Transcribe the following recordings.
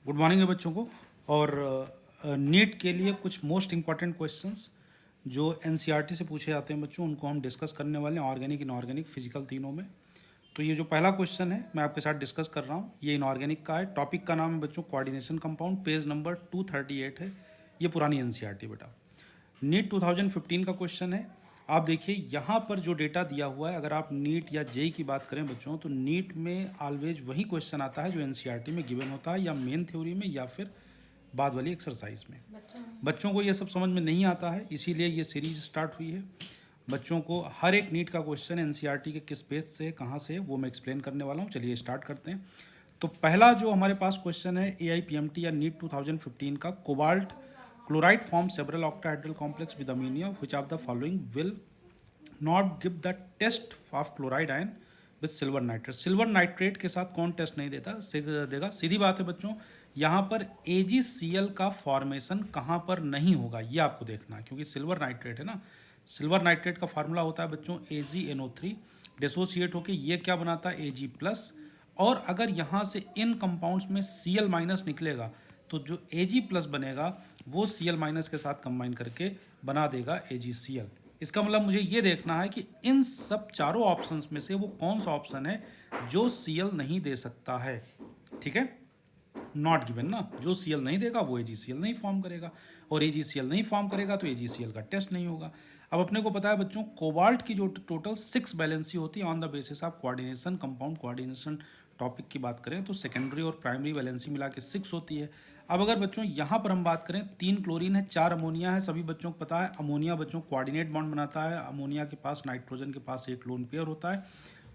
Good morning है बच्चों को। और नीट के लिए कुछ मोस्ट इम्पॉर्टेंट क्वेश्चंस जो एनसीईआरटी से पूछे जाते हैं बच्चों, उनको हम डिस्कस करने वाले हैं, ऑर्गेनिक इनऑर्गेनिक फिजिकल तीनों में। तो ये जो पहला क्वेश्चन है मैं आपके साथ डिस्कस कर रहा हूँ, ये इनऑर्गेनिक का है। टॉपिक का नाम है बच्चों कोऑर्डिनेशन कंपाउंड, पेज नंबर 238 है। ये पुरानी एनसीईआरटी बेटा, नीट 2015 का क्वेश्चन है। आप देखिए यहाँ पर जो डेटा दिया हुआ है, अगर आप नीट या जेई की बात करें बच्चों, तो नीट में ऑलवेज वही क्वेश्चन आता है जो एनसीईआरटी में गिवन होता है, या मेन थ्योरी में या फिर बाद वाली एक्सरसाइज में। बच्चों को ये सब समझ में नहीं आता है, इसीलिए ये सीरीज स्टार्ट हुई है। बच्चों को हर एक नीट का क्वेश्चन एनसीईआरटी के किस पेज से कहाँ से वो मैं एक्सप्लेन करने वाला हूँ। चलिए स्टार्ट करते हैं। तो पहला जो हमारे पास क्वेश्चन है एआईपीएमटी या नीट 2015 का, cobalt chloride form several octahedral complex with ammonia which of the following will not give the test of chloride ion with silver nitrate. Silver nitrate के साथ कौन टेस्ट नहीं देगा? सीधी बात है बच्चों, यहाँ पर AgCl का फॉर्मेशन कहाँ पर नहीं होगा ये आपको देखना है, क्योंकि सिल्वर नाइट्रेट है ना। सिल्वर नाइट्रेट का फार्मूला होता है बच्चों AgNO3, डिसोसिएट होके ये क्या बनाता है Ag प्लस, और अगर यहाँ से इन कंपाउंड्स में Cl माइनस निकलेगा तो जो Ag प्लस बनेगा वो Cl माइनस के साथ कंबाइन करके बना देगा AgCl। इसका मतलब मुझे ये देखना है कि इन सब चारों ऑप्शंस में से वो कौन सा ऑप्शन है जो Cl नहीं दे सकता है। ठीक है, नॉट गिवन ना, जो Cl नहीं देगा वो AgCl नहीं फॉर्म करेगा, और AgCl नहीं फॉर्म करेगा तो AgCl का टेस्ट नहीं होगा। अब अपने को पता है बच्चों, कोबाल्ट की जो टोटल 6 वैलेंसी होती है on the basis of coordination compound coordination topic की बात करें तो सेकेंडरी और प्राइमरी वैलेंसी मिला के 6 होती है। अब अगर बच्चों यहाँ पर हम बात करें, 3 क्लोरीन है, 4 अमोनिया है। सभी बच्चों को पता है अमोनिया बच्चों कोऑर्डिनेट बॉन्ड बनाता है। अमोनिया के पास नाइट्रोजन के पास एक लोन पेयर होता है,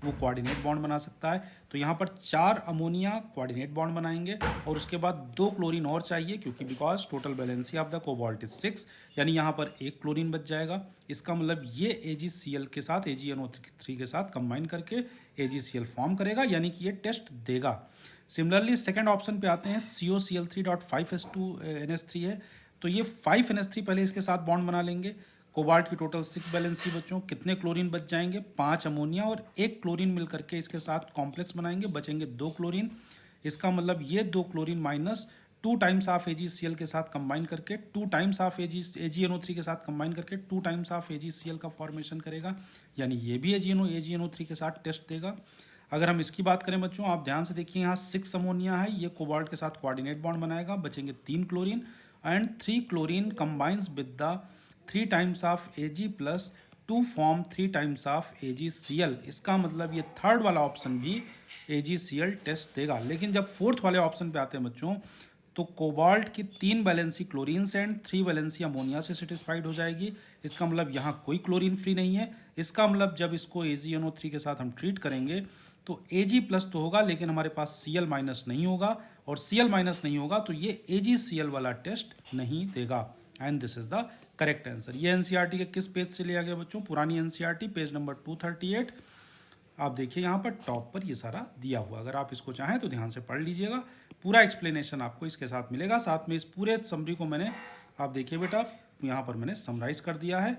वो कोऑर्डिनेट बॉन्ड बना सकता है। तो यहाँ पर 4 अमोनिया कोऑर्डिनेट बॉन्ड बनाएंगे, और उसके बाद 2 क्लोरीन और चाहिए, क्योंकि because total valency of the cobalt is 6, यानी यहाँ पर एक क्लोरीन बच जाएगा। इसका मतलब ये AgCl के साथ AgNO3 के साथ कंबाइन करके AgCl फॉर्म करेगा, यानी कि ये टेस्ट देगा। सिमिलरली सेकंड ऑप्शन पे आते हैं, COCl3.5s2NH3 है, तो ये 5NH3 पहले इसके साथ बॉन्ड बना लेंगे। कोबाल्ट की टोटल 6 वैलेंसी बच्चों, कितने क्लोरीन बच जाएंगे? 5 अमोनिया और 1 क्लोरीन मिल करके इसके साथ कॉम्प्लेक्स बनाएंगे, बचेंगे 2 क्लोरीन। इसका मतलब ये 2 chlorine minus 2 times of AgCl के साथ कंबाइन करके 2 टाइम्स ऑफ AgNO3 के साथ कंबाइन करके 2 टाइम्स ऑफ AgCl का फॉर्मेशन करेगा, यानी ये भी AgNO3 के साथ टेस्ट देगा। अगर हम इसकी बात करें बच्चों, आप ध्यान से देखिए, यहाँ 6 अमोनिया है, ये कोबाल्ट के साथ कोऑर्डिनेट बॉन्ड बनाएगा, बचेंगे 3 chlorine, and 3 chlorine combines with the 3 times of Ag plus 2 form 3 times of AgCl। इसका मतलब ये थर्ड वाला ऑप्शन भी AgCl टेस्ट देगा। लेकिन जब फोर्थ वाले ऑप्शन पे आते हैं बच्चों, तो कोबाल्ट की 3 वैलेंसी क्लोरीन से एंड 3 वैलेंसी अमोनिया से सेटिस्फाइड हो जाएगी। इसका मतलब यहाँ कोई क्लोरीन फ्री नहीं है। इसका मतलब जब इसको AgNO3 के साथ हम ट्रीट करेंगे तो Ag प्लस तो होगा, लेकिन हमारे पास Cl माइनस नहीं होगा, और Cl माइनस नहीं होगा तो ये AgCl वाला टेस्ट नहीं देगा। And this is the correct answer. ये एनसीईआरटी के किस पेज से लिया गया बच्चों? पुरानी एनसीईआरटी पेज नंबर 238। आप देखिए यहाँ पर टॉप पर ये सारा दिया हुआ, अगर आप इसको चाहें तो ध्यान से पढ़ लीजिएगा, पूरा एक्सप्लेनेशन आपको इसके साथ मिलेगा। साथ में इस पूरे समरी को मैंने, आप देखिए बेटा, यहाँ पर मैंने समराइज कर दिया है,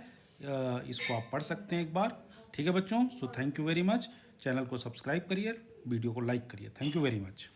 इसको आप पढ़ सकते हैं एक बार। ठीक है बच्चों, so thank you very much. Channel को सब्सक्राइब करिए, वीडियो को लाइक करिए। Thank you very much.